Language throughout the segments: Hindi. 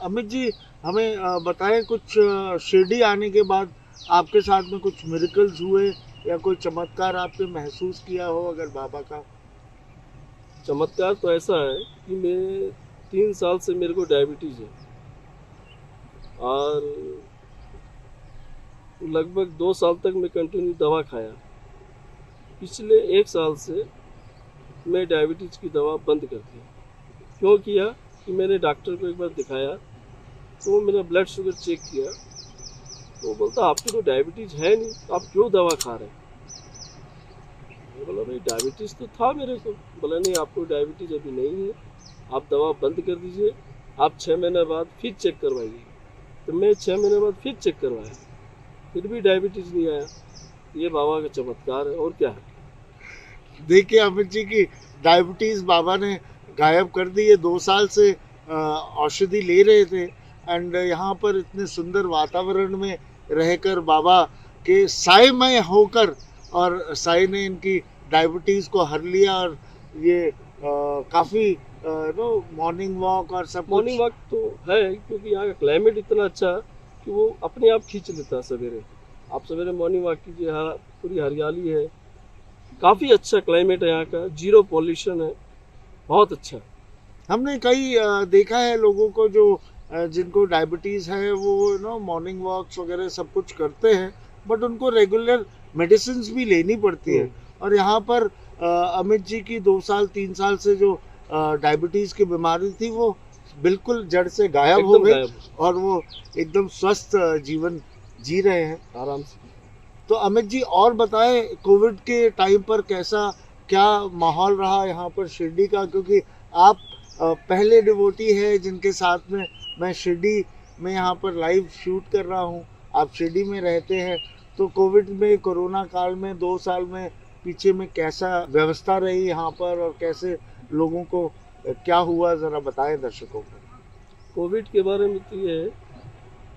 अमित जी, हमें बताएं कुछ शिरडी आने के बाद आपके साथ में कुछ मिरेकल्स हुए या कोई चमत्कार आपने महसूस किया हो अगर बाबा का। चमत्कार तो ऐसा है कि मैं 3 साल से मेरे को डायबिटीज़ है और लगभग 2 साल तक मैं कंटिन्यू दवा खाया। पिछले 1 साल से मैं डायबिटीज़ की दवा बंद कर दी। क्यों किया कि मैंने डॉक्टर को एक बार दिखाया तो वो मेरा ब्लड शुगर चेक किया तो वो बोलता आपकी तो डायबिटीज़ है नहीं, तो आप क्यों दवा खा रहे हैं। मैं बोला भाई डायबिटीज़ तो था मेरे को। बोला नहीं, आपको डायबिटीज़ अभी नहीं है, आप दवा बंद कर दीजिए, आप 6 महीने बाद फिर चेक करवाइए। तो मैं 6 महीने बाद फिर चेक करवाया, फिर भी डायबिटीज़ नहीं आया। ये बाबा का चमत्कार है और क्या है। देखिए अमित जी की डायबिटीज बाबा ने गायब कर दी है। 2 साल से औषधि ले रहे थे एंड यहाँ पर इतने सुंदर वातावरण में रहकर बाबा के साए में होकर और साए ने इनकी डायबिटीज को हर लिया और ये काफी नो मॉर्निंग वॉक और सब मॉर्निंग कुछ। वॉक तो है क्योंकि यहाँ का क्लाइमेट इतना अच्छा है कि वो अपने आप खींच लेता है। सवेरे आप सवेरे मॉर्निंग वॉक कीजिए, पूरी हरियाली है, काफ़ी अच्छा क्लाइमेट है यहाँ का, जीरो पॉल्यूशन है, बहुत अच्छा। हमने कई देखा है लोगों को जो जिनको डायबिटीज़ है वो नो मॉर्निंग वॉक्स वगैरह सब कुछ करते हैं बट उनको रेगुलर मेडिसिन भी लेनी पड़ती है। और यहाँ पर अमित जी की 2 साल 3 साल से जो डायबिटीज़ की बीमारी थी वो बिल्कुल जड़ से गायब हो एकदम गई गायब, और वो एकदम स्वस्थ जीवन जी रहे हैं आराम से। तो अमित जी और बताएं कोविड के टाइम पर कैसा क्या माहौल रहा यहाँ पर शिरडी का, क्योंकि आप पहले डिवोटी है जिनके साथ में मैं शिरडी में यहाँ पर लाइव शूट कर रहा हूँ। आप शिरडी में रहते हैं तो कोविड में कोरोना काल में 2 साल में पीछे में कैसा व्यवस्था रही यहाँ पर और कैसे लोगों को क्या हुआ, ज़रा बताएं दर्शकों को। कोविड के बारे में तो ये है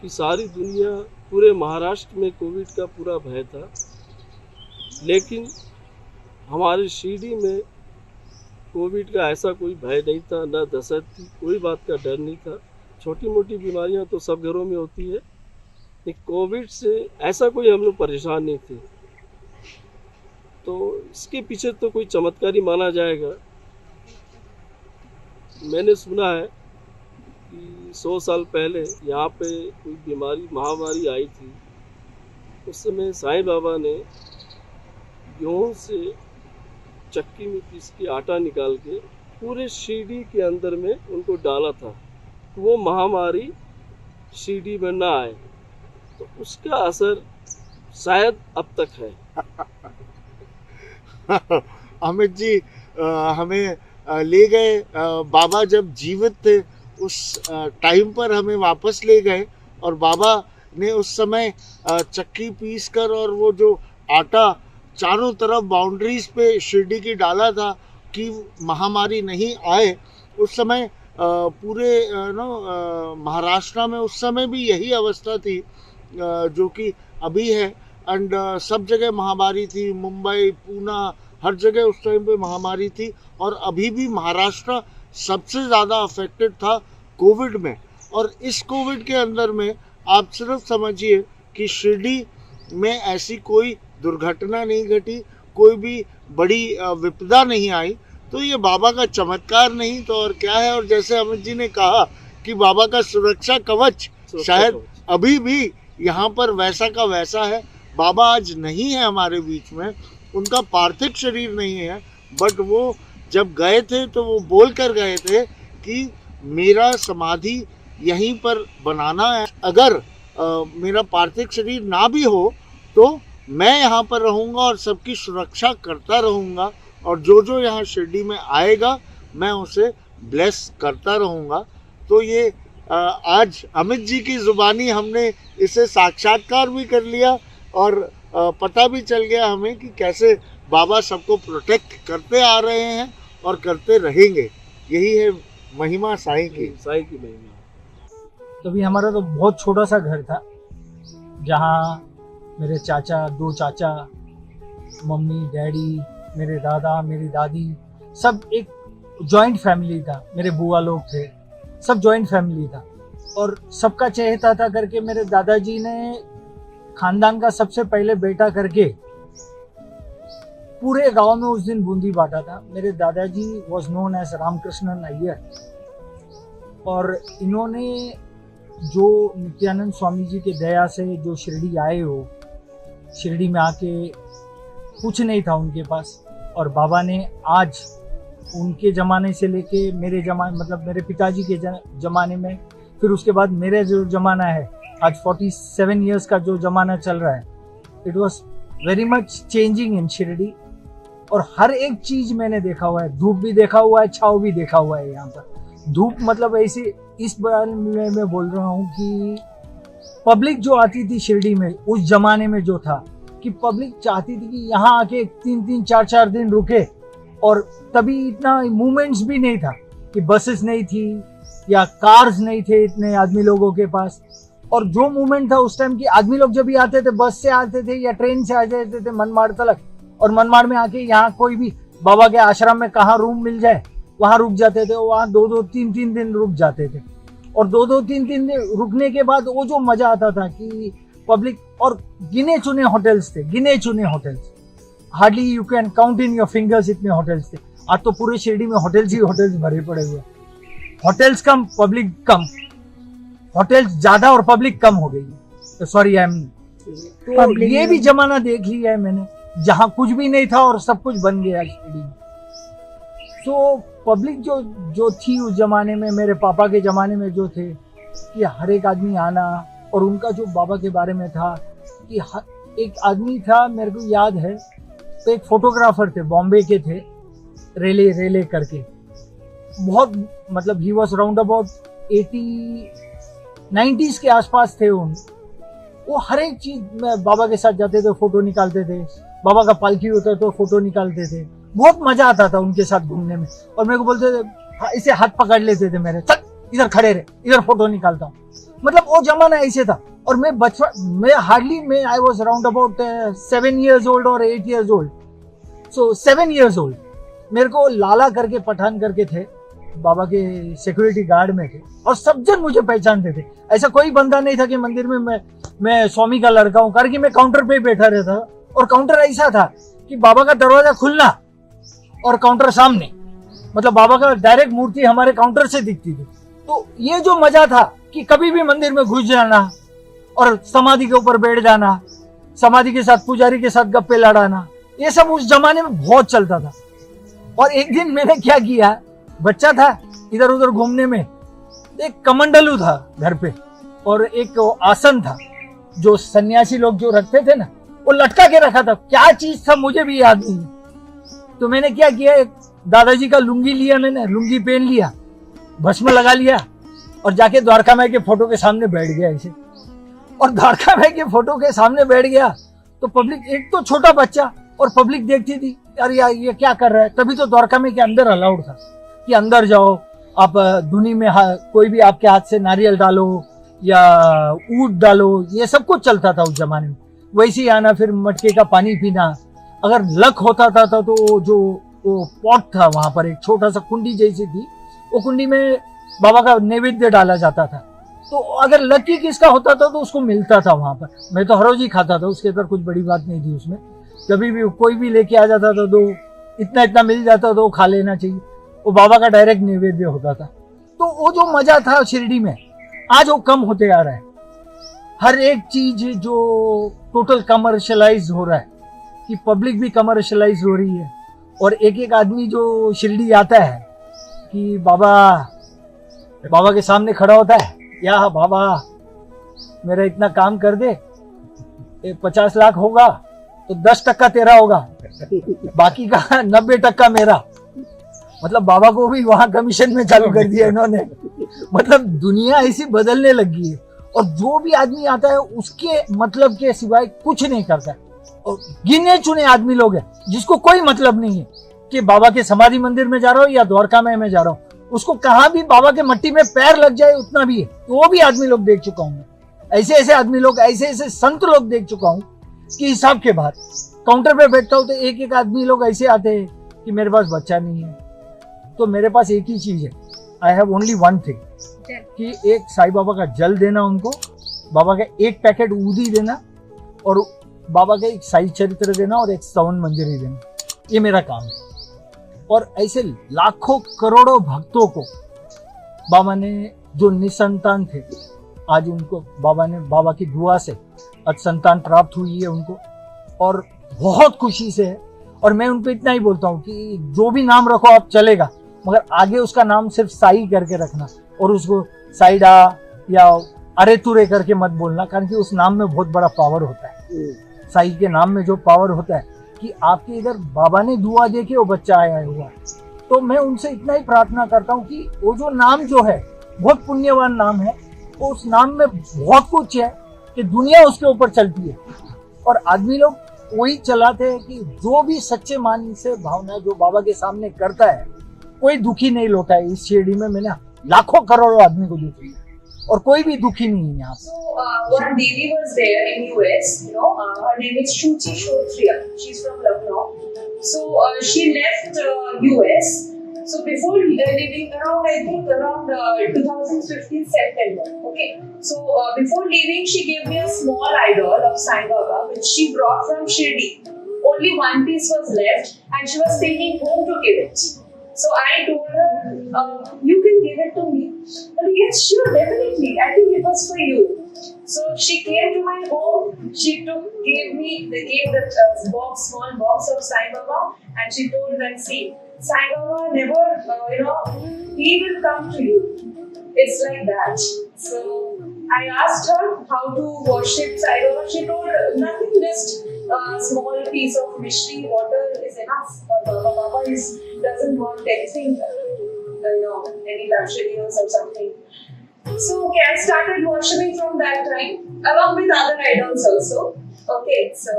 कि सारी दुनिया, पूरे महाराष्ट्र में कोविड का पूरा भय था, लेकिन हमारे शिरडी में कोविड का ऐसा कोई भय नहीं था, ना दहशत थी, कोई बात का डर नहीं था। छोटी मोटी बीमारियां तो सब घरों में होती है, लेकिन कोविड से ऐसा कोई हम लोग परेशान नहीं थे। तो इसके पीछे तो कोई चमत्कार ही माना जाएगा। मैंने सुना है कि 100 साल पहले यहाँ पे कोई बीमारी महामारी आई थी, उस समय साईं बाबा ने गेहूं से चक्की में पीस के आटा निकाल के पूरे शिरडी के अंदर में उनको डाला था, तो वो महामारी शिरडी में ना आए। तो उसका असर शायद अब तक है। अमित जी हमें ले गए बाबा जब जीवित थे उस टाइम पर हमें वापस ले गए और बाबा ने उस समय चक्की पीस कर और वो जो आटा चारों तरफ बाउंड्रीज पे शिरडी की डाला था कि महामारी नहीं आए। उस समय पूरे महाराष्ट्र में उस समय भी यही अवस्था थी जो कि अभी है एंड सब जगह महामारी थी। मुंबई पूना हर जगह उस टाइम पे महामारी थी और अभी भी महाराष्ट्र सबसे ज़्यादा अफेक्टेड था कोविड में। और इस कोविड के अंदर में आप सिर्फ समझिए कि शिरडी में ऐसी कोई दुर्घटना नहीं घटी, कोई भी बड़ी विपदा नहीं आई। तो ये बाबा का चमत्कार नहीं तो और क्या है। और जैसे अमित जी ने कहा कि बाबा का सुरक्षा कवच शायद अभी भी यहाँ पर वैसा का वैसा है। बाबा आज नहीं है हमारे बीच में, उनका पार्थिव शरीर नहीं है, बट वो जब गए थे तो वो बोल कर गए थे कि मेरा समाधि यहीं पर बनाना है, अगर मेरा पार्थिव शरीर ना भी हो तो मैं यहाँ पर रहूँगा और सबकी सुरक्षा करता रहूँगा और जो जो यहाँ शिरडी में आएगा मैं उसे ब्लेस करता रहूँगा। तो ये आज अमित जी की ज़ुबानी हमने इसे साक्षात्कार भी कर लिया और पता भी चल गया हमें कि कैसे बाबा सबको प्रोटेक्ट करते आ रहे हैं और करते रहेंगे। यही है महिमा साईं की महिमा। तभी हमारा तो बहुत छोटा सा घर था जहाँ मेरे चाचा, 2 चाचा, मम्मी, डैडी, मेरे दादा, मेरी दादी, सब एक जॉइंट फैमिली था। मेरे बुआ लोग थे, सब जॉइंट फैमिली था। और सबका चहेता था करके मेरे दादाजी ने खानदान का सबसे पहले बेटा करके पूरे गांव में उस दिन बूंदी बांटा था। मेरे दादाजी was known as Ramakrishnan Iyer, और इन्होंने जो नित्यानंद स्वामी जी के दया से जो शिरडी आए हो, शिरडी में आके कुछ नहीं था उनके पास, और बाबा ने आज उनके ज़माने से लेके मेरे ज़माने, मतलब मेरे पिताजी के ज़माने में, फिर उसके बाद मेरा जो ज़माना है आज 47 इयर्स का जो ज़माना चल रहा है, it was very much changing in Shirdi. और हर एक चीज़ मैंने देखा हुआ है, धूप भी देखा हुआ है, छाव भी देखा हुआ है। यहाँ पर धूप मतलब ऐसे, इस बारे में मैं बोल रहा हूँ कि पब्लिक जो आती थी शिरडी में उस ज़माने में जो था कि पब्लिक चाहती थी कि यहाँ आके 3-3, 4-4 दिन रुके, और तभी इतना मूवमेंट्स भी नहीं था कि बसेस नहीं थी या कार्स नहीं थे इतने आदमी लोगों के पास। और जो मूवमेंट था उस टाइम की, आदमी लोग जब भी आते थे बस से आते थे या ट्रेन से आ जाते थे मनमाड़ तक, और मनमाड़ में आके यहाँ कोई भी बाबा के आश्रम में कहाँ रूम मिल जाए वहाँ रुक जाते थे। वहाँ 2-2, 3-3 दिन रुक जाते थे, और 2-2, 3-3 दिन रुकने के बाद वो जो मजा आता था कि पब्लिक, और गिने चुने होटल्स थे, गिने चुने hotels, hardly you can count in your fingers इतने होटल्स थे। आज तो पूरे शिरडी में होटल्स ही होटल्स भरे पड़े हुए, होटल्स कम पब्लिक कम, होटल्स ज्यादा और पब्लिक कम हो गई है। सॉरी आई एम, तो ये भी जमाना देख लिया है मैंने, जहां कुछ भी नहीं था और सब कुछ बन गया शिरडी में। तो पब्लिक जो थी उस जमाने में, मेरे पापा के जमाने में जो थे कि हर एक आदमी आना, और उनका जो बाबा के बारे में था कि एक आदमी था, मेरे को याद है, तो एक फोटोग्राफर थे, बॉम्बे के थे, रेले करके, बहुत मतलब he was round about 80-90s के आसपास थे वो हर एक चीज में बाबा के साथ जाते थे, फोटो निकालते थे, बाबा का पालकी होता तो फोटो निकालते थे, बहुत मजा आता था उनके साथ घूमने में। और मेरे को बोलते थे, इसे हाथ पकड़ लेते थे मेरे, चल इधर खड़े रहे, इधर फोटो निकालता हूँ। मतलब वो जमाना ऐसे था। और मैं I was round about 7 years old और 8 years old, सो 7 years old। मेरे को लाला करके पठान करके थे, बाबा के सिक्योरिटी गार्ड में थे, और सब जन मुझे पहचानते थे। ऐसा कोई बंदा नहीं था कि मंदिर में मैं स्वामी का लड़का हूँ करके मैं काउंटर पे बैठा रहता। और काउंटर ऐसा था कि बाबा का दरवाजा खुलना और काउंटर सामने, मतलब बाबा का डायरेक्ट मूर्ति हमारे काउंटर से दिखती थी। तो ये जो मजा था कि कभी भी मंदिर में घुस जाना और समाधि के ऊपर बैठ जाना, समाधि के साथ पुजारी के साथ गप्पे लड़ाना, ये सब उस जमाने में बहुत चलता था। और एक दिन मैंने क्या किया, बच्चा था इधर उधर घूमने में, एक कमंडलू था घर पे और एक आसन था जो सन्यासी लोग जो रखते थे ना, वो लटका के रखा था। क्या चीज था मुझे भी याद नहीं। तो मैंने क्या किया, एक दादाजी का लुंगी लिया, मैंने लुंगी पहन लिया, भस्म लगा लिया, और जाके द्वारका माई के फोटो के सामने बैठ गया ऐसे। और द्वारका माई के फोटो के सामने बैठ गया तो पब्लिक, एक तो छोटा बच्चा और पब्लिक देखती थी, अरे यार ये क्या कर रहा है। तभी तो द्वारका माई के अंदर अलाउड था कि अंदर जाओ, आप धुनी में कोई भी आपके हाथ से नारियल डालो या ऊंट डालो, ये सब कुछ चलता था उस जमाने में। वैसे ही आना, फिर मटके का पानी पीना। अगर लक होता था तो जो वो पॉट था वहां पर, एक छोटा सा कुंडी जैसी थी, वो कुंडी में बाबा का नैवेद्य डाला जाता था। तो अगर लकी किसका होता था तो उसको मिलता था वहां पर। मैं तो हर रोज ही खाता था, उसके अंदर कुछ बड़ी बात नहीं थी उसमें। कभी भी कोई भी लेके आ जाता था तो इतना इतना मिल जाता तो खा लेना चाहिए, वो बाबा का डायरेक्ट नैवेद्य होता था। तो वो जो मजा था शिरडी में, आज वो कम होते आ रहा है। हर एक चीज जो टोटल कमर्शलाइज हो रहा है, कि पब्लिक भी कमर्शलाइज हो रही है। और एक एक आदमी जो शिरडी आता है कि बाबा के सामने खड़ा होता है, या बाबा मेरा इतना काम कर दे, 50 लाख होगा तो 10% तेरा होगा, बाकी का 90% मेरा। मतलब बाबा को भी वहां कमीशन में चालू कर दिया इन्होंने। मतलब दुनिया ऐसी बदलने लगी है, और जो भी आदमी आता है उसके मतलब के सिवाय कुछ नहीं करता है। और गिने चुने आदमी लोग हैं जिसको कोई मतलब नहीं है कि बाबा के समाधि मंदिर में जा रहा हूँ या द्वारका में जा रहा हूँ, उसको कहाँ भी बाबा के मट्टी में पैर लग जाए उतना भी है। तो वो भी आदमी लोग देख चुका हूँ, ऐसे ऐसे आदमी लोग, ऐसे ऐसे संत लोग देख चुका हूँ कि हिसाब के बाद। काउंटर पे बैठता हूँ तो एक एक आदमी लोग ऐसे आते हैं कि मेरे पास बच्चा नहीं है, तो मेरे पास एक ही चीज है, I have only one thing कि एक साईं बाबा का जल देना उनको, बाबा का एक पैकेट ऊदी देना और बाबा का एक साई चरित्र देना और एक स्तवन मंजरी देना, ये मेरा काम है। और ऐसे लाखों करोड़ों भक्तों को बाबा ने, जो निसंतान थे, आज उनको बाबा की दुआ से आज संतान प्राप्त हुई है उनको, और बहुत खुशी से है। और मैं उनको इतना ही बोलता हूँ कि जो भी नाम रखो आप चलेगा, मगर आगे उसका नाम सिर्फ साई करके रखना और उसको साइडा या अरे तुरे करके मत बोलना, कारण कि उस नाम में बहुत बड़ा पावर होता है। साई के नाम में जो पावर होता है कि आपके इधर बाबा ने दुआ दे के वो बच्चा आया हुआ है। तो मैं उनसे इतना ही प्रार्थना करता हूँ कि वो जो नाम जो है बहुत पुण्यवान नाम है, तो उस नाम में बहुत कुछ है कि दुनिया उसके ऊपर चलती है। और आदमी लोग वही चलाते हैं कि जो भी सच्चे मान से भावना जो बाबा के सामने करता है, कोई दुखी नहीं लौटा है। इस शिरडी में मैंने लाखों करोड़ों आदमी को देखी और कोई भी दुखी नहीं है यहाँ। So one Devi was there in US, her name is Shuchi Shotriya. She's from Lucknow. So she left US. So before leaving around, I think around 2015 September. Okay. So before leaving, she gave me a small idol of Sai Baba, which she brought from Shirdi. Only one piece was left, and she was taking home to give it. So I told her, you can give it to me. But yes, sure, definitely. I think it was for you. So she came to my home. She gave the small box of Sai Baba, and she told that, see, Sai Baba never, he will come to you. It's like that. So I asked her how to worship Sai Baba. She told nothing, just a small piece of mishri water is enough. Baba doesn't want anything, any luxurious or something. So okay, I started worshiping from that time, along with other idols also. Okay, so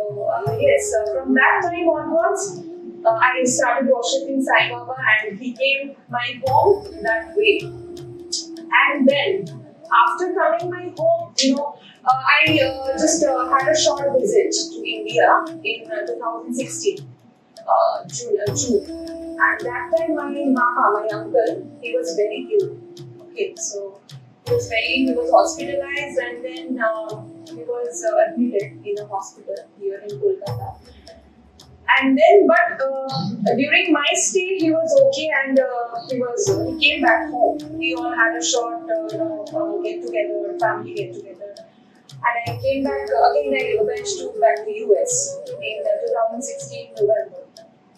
yes, from that time onwards, I started worshiping Sai Baba, and he came my home that way. And then, after coming my home, I just had a short visit to India in 2016, June. And that time my uncle, he was very ill. Okay, so he was hospitalized, and then he was admitted in a hospital here in Kolkata. And then, but during my stay, he was okay, and he came back home. We all had a short, get together, family get together. And I came back again. I went back to US in 2016 November.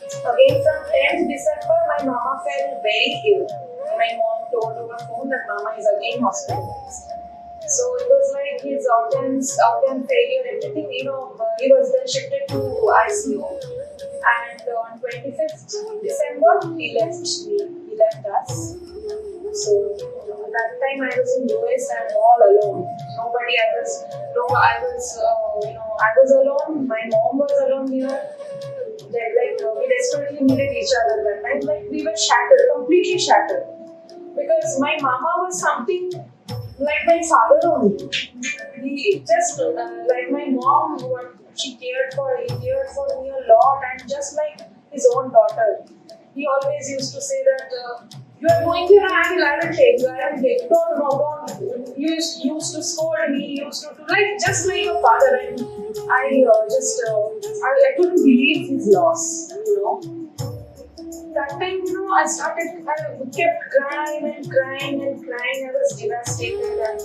Again, from 10th December, my mama fell very ill. My mom told over phone that mama is again hospitalized. So it was like his organ failure, everything. He was then shifted to ICU. And on 25th December, he left us. So that time I was in US and all alone. Nobody. I was alone. My mom was alone here. We desperately needed each other that time. Like we were shattered, completely shattered. Because my mama was something like my father only. He just like my mom, what she cared for. He cared for me a lot, and just like his own daughter. He always used to say that you are going here, I will take you. I will take you. Don't. You used to scold me. He used to like just like a father. And I couldn't believe his loss. That time, I kept crying and crying and crying. I was devastated, and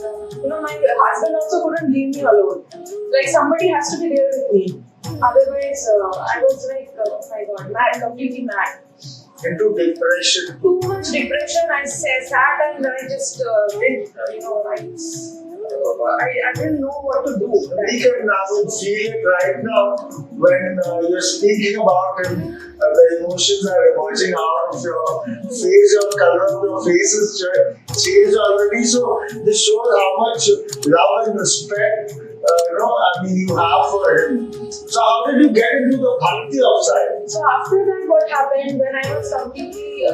my husband also couldn't leave me alone. Like somebody has to be there with me. Otherwise, I was like, oh my God, mad, completely mad. Into depression. Too much depression. I sat and I just I didn't know what to do. We can now feel it right now when you're speaking about him. The emotions are emerging out of your face. Your color of your face is changed already. So this shows how much love and respect you have for him. So how did you get into the bhakti of Sai? So after that, what happened when I was completely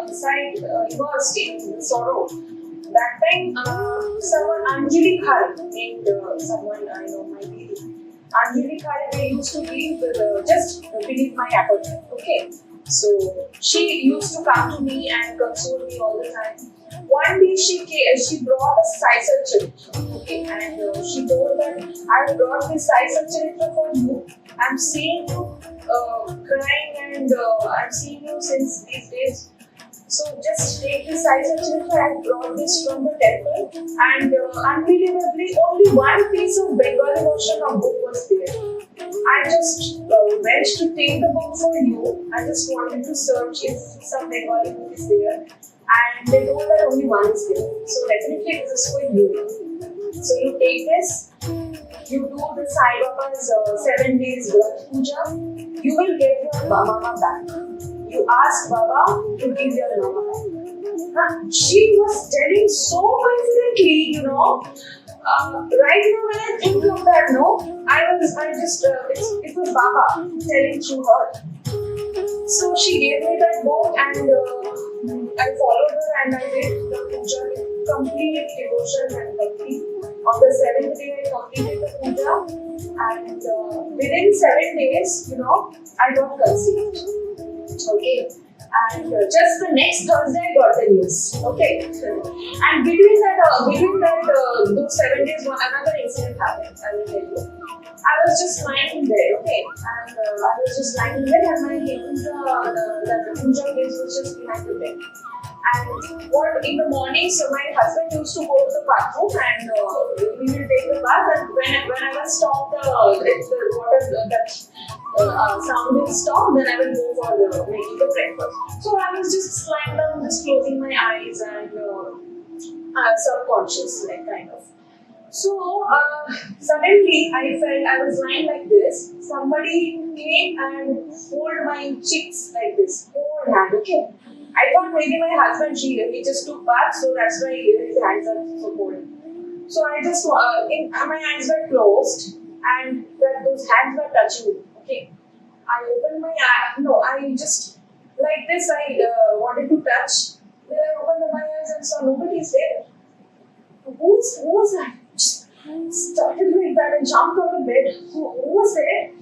inside immersed in sorrow? That time, someone, Anjali Khare, named someone I know, my lady. Anjali Khare, they used to be just beneath my apartment. Okay. So she used to come to me and console me all the time. One day she brought a Sai Satcharitra, okay, and she told that I brought this Sai Satcharitra for you. I'm seeing you crying and I'm seeing you since these days. So just take this Sai Satcharitra. I brought this from the temple, and unbelievably, only one piece of Bengali version of book was there. I just went to take the book for you. I just wanted to search if some Bengali book is there, and they told that only one is there. So definitely this is for you. So you take this, you do the Sai Baba's 7 days Vrat Puja, you will get your mama back. You ask Baba to give your mama back. She was telling so confidently, you know. Right now when I think of that, no, it was Baba telling through her. So she gave me that book and I followed her and I did the puja with complete devotion and bhakti. On the 7th day I completed the puja and within 7 days, you know, I got conceived. Okay. And just the next Thursday I got the news. Okay. And between that those 7 days, another incident happened. I will tell you. I was just lying in bed, okay, and I was just lying in bed, and my the puja place was just behind the bed. And what in the morning, so my husband used to go to the bathroom, and we will take the bath. And whenever stop the water sound will stop, then I will go for making the breakfast. So I was just lying down, just closing my eyes and subconscious, like kind of. So suddenly I felt I was lying like this. Somebody came and pulled my cheeks like this, whole hand. Okay, I thought maybe my husband he just took bath, so that's why his hands are so cold. So I just my eyes were closed and those hands were touching me. Okay, I opened my eye. No, I just like this. I wanted to touch. Then I opened my eyes and saw nobody is there. Who was that? Started like that and jumped on the bed. Who was there?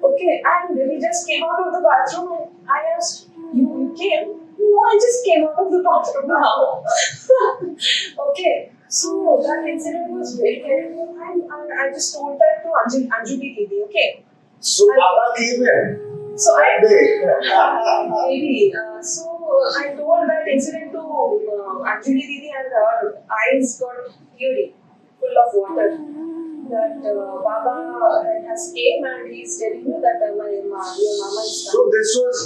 Okay, and he just came out of the bathroom and I asked, you came? No, I just came out of the bathroom now. Okay, so that incident was very terrible and I just told that to Anjali Didi, okay? So Baba came in. So I Maybe. so I told that incident to Anjali Didi and her eyes got teary, full of water. That Baba has came and he's telling you that your mama is So this was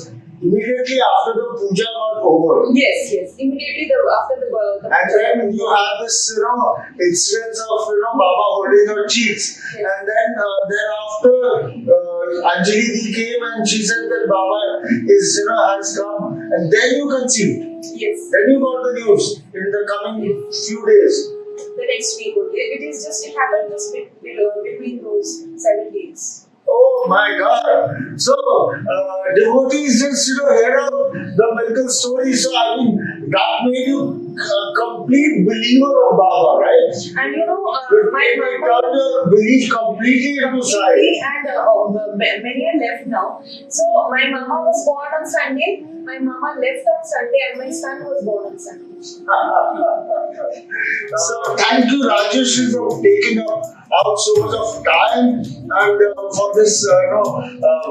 immediately after the puja got over. Yes, immediately after the And then you had this, incidents of, Baba holding her cheeks. Yes. And then thereafter, Anjali Di came and she said that Baba is, has come. And then you conceived. Yes. Then you got the news in the coming few days. The next week, okay. It happened just between those 7 days. Oh my God! So devotees just hear of the miracle story. So I mean that made you a complete believer of Baba, right? And My turned your belief completely into Sai. and many are left now. So my mama was born on Sunday. My mama left on Sunday, and my son was born on Sunday. So thank you, Rajesh, for taking out so much of time and for this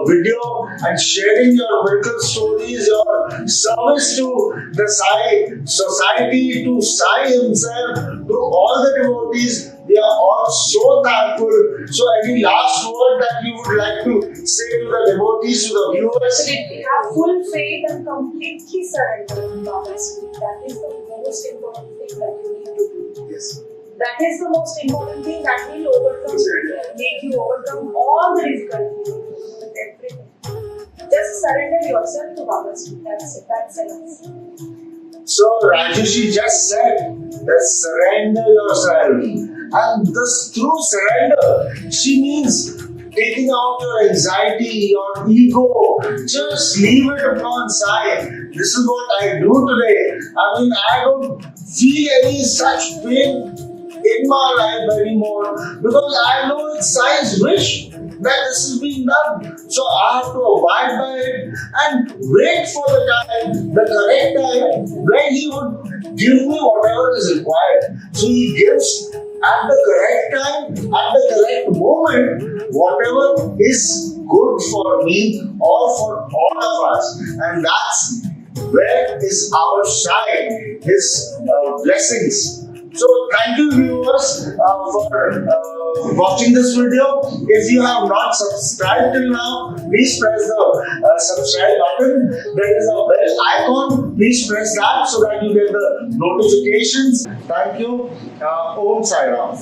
video and sharing your miracle stories, your service to the Sai society, to Sai himself, to all the devotees. We are all so thankful. So any last word that you would like to say to the devotees, to the viewers? Absolutely. Have full faith and completely surrender to Baba's feet. That is the most important thing that you need to do. Yes. That is the most important thing that will make you overcome all the difficulties. Everything. Just surrender yourself to Baba's feet. That's it. That's enough. So Rajeshi just said that surrender yourself. And this through surrender, she means taking out your anxiety, your ego, just leave it upon Sai. This is what I do today. I mean, I don't feel any such pain in my life anymore because I know it's Sai's wish that this is being done. So I have to abide by it and wait for the time, the correct time, when he would give me whatever is required. So he gives at the correct time, at the correct moment, whatever is good for me or for all of us. And that's where is our shine, his blessings. So thank you viewers for watching this video. If you have not subscribed till now, please press the subscribe button. There is a bell icon. Please press that so that you get the notifications. Thank you. Om Sai Ram.